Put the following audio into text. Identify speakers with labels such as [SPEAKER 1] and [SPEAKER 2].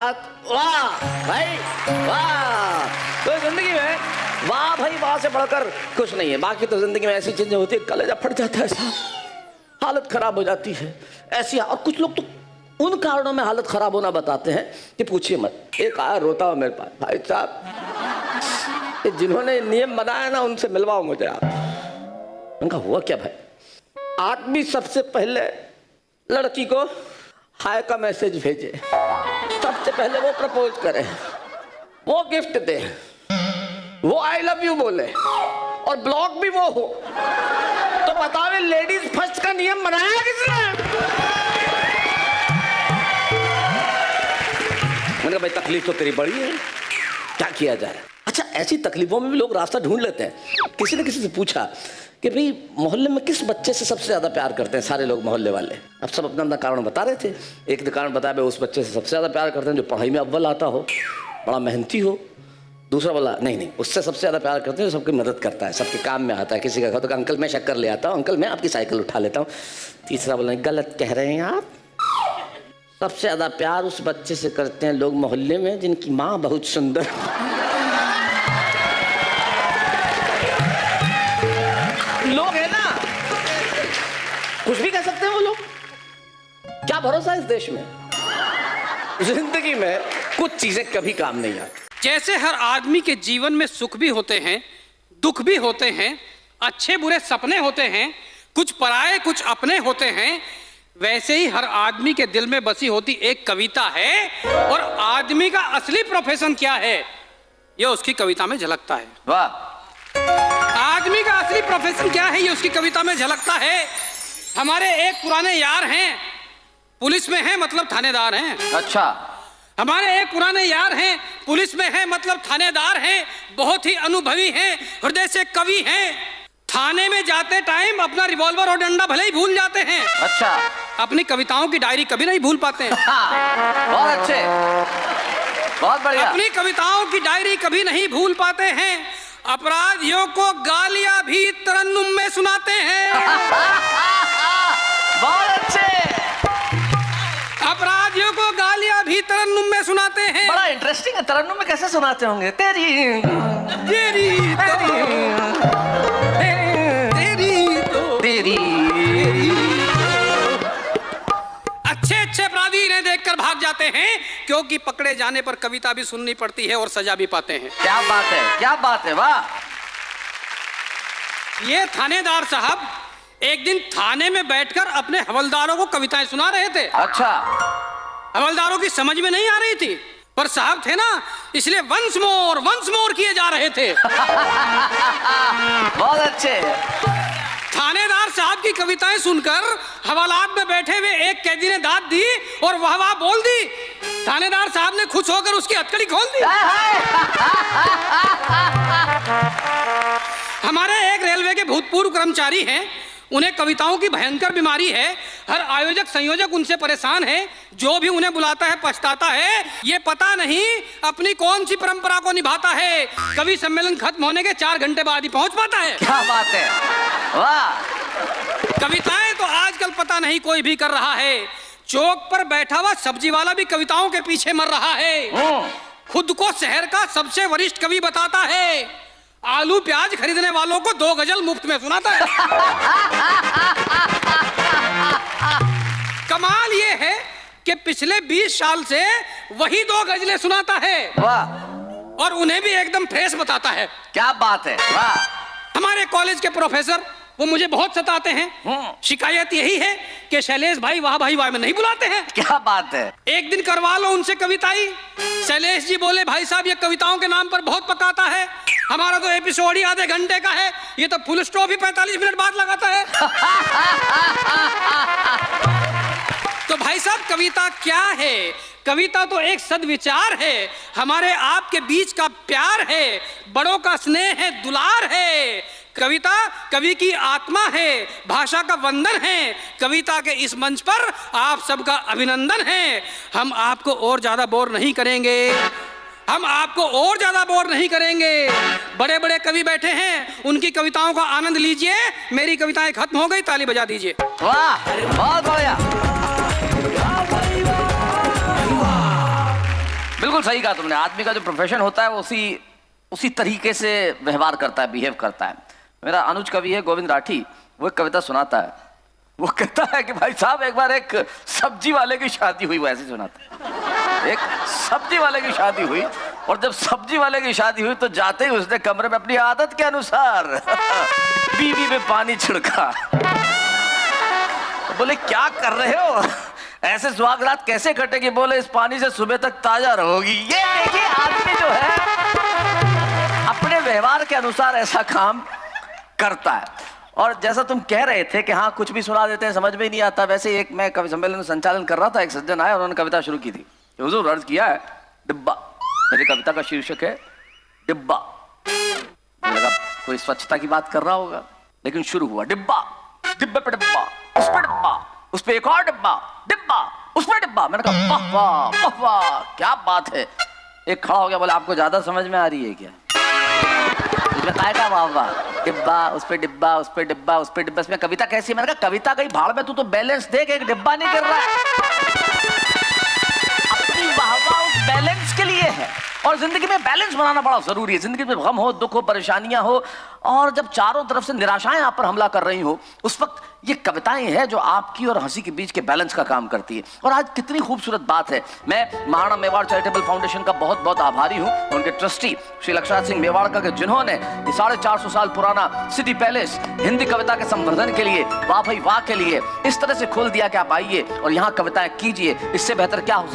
[SPEAKER 1] वाह भाई वाह। तो जिंदगी में वाह भाई वाह से बढ़कर कुछ नहीं है। बाकी तो जिंदगी में ऐसी चीजें होती है, कलेजा फट जाता है साहब, हालत खराब हो जाती है ऐसी। और कुछ लोग तो उन कारणों में हालत खराब होना बताते हैं कि पूछिए मत। एक आया रोता हुआ मेरे पास, भाई साहब जिन्होंने नियम बनाया ना उनसे मिलवाओ मुझे आप। उनका हुआ क्या भाई? आदमी सबसे पहले लड़की को हाय का मैसेज भेजे, सबसे पहले वो प्रपोज करे, वो गिफ्ट दे, वो आई लव यू बोले और ब्लॉक भी वो हो। तो बताओ लेडीज फर्स्ट का नियम बनाया किसने? मैंने कहा भाई तकलीफ तो तेरी बड़ी है, क्या किया जाए। अच्छा ऐसी तकलीफों में भी लोग रास्ता ढूंढ लेते हैं। किसी ने किसी से पूछा कि भाई मोहल्ले में किस बच्चे से सबसे ज्यादा प्यार करते हैं सारे लोग मोहल्ले वाले। अब सब अपना अपना कारण बता रहे थे। एक ने कारण बताया भाई उस बच्चे से सबसे ज्यादा प्यार करते हैं जो पढ़ाई में अव्वल आता हो, बड़ा मेहनती हो। दूसरा बोला नहीं उससे सबसे ज्यादा प्यार करते हैं जो सबकी मदद करता है, सबके काम में आता है। किसी का तो अंकल मैं शक्कर ले आता हूँ, अंकल मैं आपकी साइकिल उठा लेता हूँ। तीसरा बोला गलत कह रहे हैं आप, सबसे ज्यादा प्यार उस बच्चे से करते हैं लोग मोहल्ले में जिनकी माँ बहुत सुंदर। लोग है ना, कुछ भी कह सकते हैं वो लोग, क्या भरोसा इस देश में। जिंदगी में कुछ चीजें कभी काम नहीं आती।
[SPEAKER 2] जैसे हर आदमी के जीवन में सुख भी होते हैं, दुख भी होते हैं, अच्छे बुरे सपने होते हैं, कुछ पराए कुछ अपने होते हैं, वैसे ही हर आदमी के दिल में बसी होती एक कविता है। और आदमी का असली प्रोफेशन क्या है ये उसकी कविता में झलकता है।
[SPEAKER 1] वाह।
[SPEAKER 2] आदमी का असली प्रोफेशन क्या है ये उसकी कविता में झलकता है। हमारे एक पुराने यार हैं, पुलिस में हैं मतलब थानेदार हैं।
[SPEAKER 1] अच्छा।
[SPEAKER 2] हमारे एक पुराने यार हैं, पुलिस में हैं मतलब थानेदार हैं, बहुत ही अनुभवी हैं, हृदय से कवि हैं। थाने में जाते टाइम अपना रिवॉल्वर और डंडा भले ही भूल जाते हैं।
[SPEAKER 1] अच्छा।
[SPEAKER 2] अपनी कविताओं की डायरी कभी नहीं भूल पाते हैं।
[SPEAKER 1] बहुत अच्छे, बहुत बढ़िया।
[SPEAKER 2] अपनी कविताओं की डायरी कभी नहीं भूल पाते हैं। अपराधियों को गालियां भी तरन्नुम में सुनाते हैं।
[SPEAKER 1] बहुत अच्छे।
[SPEAKER 2] अपराधियों को गालियां भी तरन्नुम में सुनाते हैं।
[SPEAKER 1] बड़ा इंटरेस्टिंग है, तरन्नुम में कैसे सुनाते होंगे? तेरी
[SPEAKER 2] तेरी अच्छे अच्छे अपराधी इन्हें देखकर भाग जाते हैं, क्योंकि पकड़े जाने पर कविता भी सुननी पड़ती है और सजा भी पाते हैं।
[SPEAKER 1] क्या बात है, क्या बात है, वाह।
[SPEAKER 2] ये थानेदार साहब एक दिन थाने में बैठकर अपने हवलदारों को कविताएं सुना रहे थे।
[SPEAKER 1] अच्छा।
[SPEAKER 2] हवलदारों की समझ में नहीं आ रही थी, पर साहब थे ना, इसलिए वंस मोर किए जा रहे थे।
[SPEAKER 1] बहुत अच्छे।
[SPEAKER 2] थानेदार साहब की कविताएं सुनकर हवालात में बैठे हुए एक कैदी ने दाद दी और वाह बोल दी। थानेदार साहब ने खुश होकर उसकी हथकड़ी खोल दी। हमारे एक रेलवे के भूतपूर्व कर्मचारी हैं, उन्हें कविताओं की भयंकर बीमारी है। हर आयोजक संयोजक उनसे परेशान है, जो भी उन्हें बुलाता है पछताता है। ये पता नहीं अपनी कौन सी परंपरा को निभाता है, कवि सम्मेलन खत्म होने के 4 घंटे बाद ही पहुंच पाता है।
[SPEAKER 1] क्या बात है, वाह।
[SPEAKER 2] कविताएं तो आजकल पता नहीं कोई भी कर रहा है। चौक पर बैठा हुआ सब्जी वाला भी कविताओं के पीछे मर रहा है। खुद को शहर का सबसे वरिष्ठ कवि बताता है, आलू प्याज खरीदने वालों को 2 गजल मुफ्त में सुनाता है। कमाल ये है कि पिछले 20 साल से वही 2 गजलें सुनाता है।
[SPEAKER 1] वाह।
[SPEAKER 2] और उन्हें भी एकदम फ्रेश बताता है।
[SPEAKER 1] क्या बात है, वाह।
[SPEAKER 2] हमारे कॉलेज के प्रोफेसर वो मुझे बहुत सताते हैं। शिकायत यही है कि शैलेश भाई वाह में नहीं बुलाते हैं।
[SPEAKER 1] क्या बात है।
[SPEAKER 2] एक दिन करवा लो उनसे कविताई। शैलेश जी बोले भाई साहब ये कविताओं के नाम पर बहुत पकाता है, हमारा तो एपिसोड ही आधे घंटे का है, ये तो फुल स्टॉप ही 45 मिनट बाद लगाता है। तो भाई साहब कविता क्या है? कविता तो एक सद्विचार है, हमारे आपके बीच का प्यार है, बड़ों का स्नेह है, दुलार है। कविता कवि की आत्मा है, भाषा का वंदन है। कविता के इस मंच पर आप सबका अभिनंदन है। हम आपको और ज्यादा बोर नहीं करेंगे, हम आपको और ज्यादा बोर नहीं करेंगे। बड़े बड़े कवि बैठे हैं, उनकी कविताओं का आनंद लीजिए। मेरी कविताएं खत्म हो गई, ताली बजा दीजिए।
[SPEAKER 1] वाह, बहुत बढ़िया। बिल्कुल सही कहा तुमने। आदमी का जो प्रोफेशन होता है वो उसी तरीके से व्यवहार करता है, बिहेव करता है। मेरा अनुज कवि है गोविंद राठी, वो एक कविता सुनाता है। वो कहता है कि भाई साहब एक बार एक सब्जी वाले की शादी हुई, वो ऐसे सुनाता है। एक सब्जी वाले की शादी हुई, और जब सब्जी वाले की शादी हुई तो जाते ही उसने कमरे में अपनी आदत के अनुसार बीवी में पानी छिड़का। बोले क्या कर रहे हो, ऐसे सुहाग रात कैसे कटेगी? बोले इस पानी से सुबह तक ताजा रहोगी। ये देखिए आदमी जो है अपने व्यवहार के अनुसार ऐसा काम करता है। और जैसा तुम कह रहे थे कि हाँ कुछ भी सुना देते हैं, समझ में ही नहीं आता, वैसे एक मैं कवि सम्मेलन में संचालन कर रहा था, एक सज्जन आए, उन्होंने कविता शुरू की थी। हुजूर अर्ज किया है डिब्बा। मेरी कविता का शीर्षक है डिब्बा। लगा कोई स्वच्छता की बात कर रहा होगा, लेकिन शुरू हुआ डिब्बा, डिब्बे पे डिब्बा, उस पे डिब्बा, उस पे एक और डिब्बा, डिब्बा, उस पे डिब्बा। मैंने कहा वाह वाह वाह वाह क्या बात है। एक खड़ा हो गया, बोले आपको ज्यादा समझ में आ रही है क्या? इसमें काय का वाह वाह, डिब्बा, उस पे डिब्बा, उस पे डिब्बा, उस पे डिब्बा, इसमें कविता कैसी है? मैंने कहा कविता गई भाड़ में, तू तो बैलेंस देख, एक डिब्बा नहीं कर रहा है। अपनी वाहवाह उस बैलेंस के लिए है, और जिंदगी में बैलेंस बनाना बड़ा जरूरी है। जिंदगी में गम हो, दुख हो, परेशानियां हो, और जब चारों तरफ से निराशाएं आप पर हमला कर रही हो, उस वक्त ये कविताएं हैं जो आपकी और हंसी के बीच के बैलेंस का काम करती है। और आज कितनी खूबसूरत बात है। मैं महाराणा मेवाड़ चैरिटेबल फाउंडेशन का बहुत बहुत आभारी हूं, उनके ट्रस्टी श्री लक्षराज सिंह मेवाड़ का, जिन्होंने ये 450 साल पुराना सिटी पैलेस हिंदी कविता के संवर्धन के लिए, वाह भाई वाह के लिए इस तरह से खोल दिया कि आप आइए और यहाँ कविताएं कीजिए। इससे बेहतर क्या हो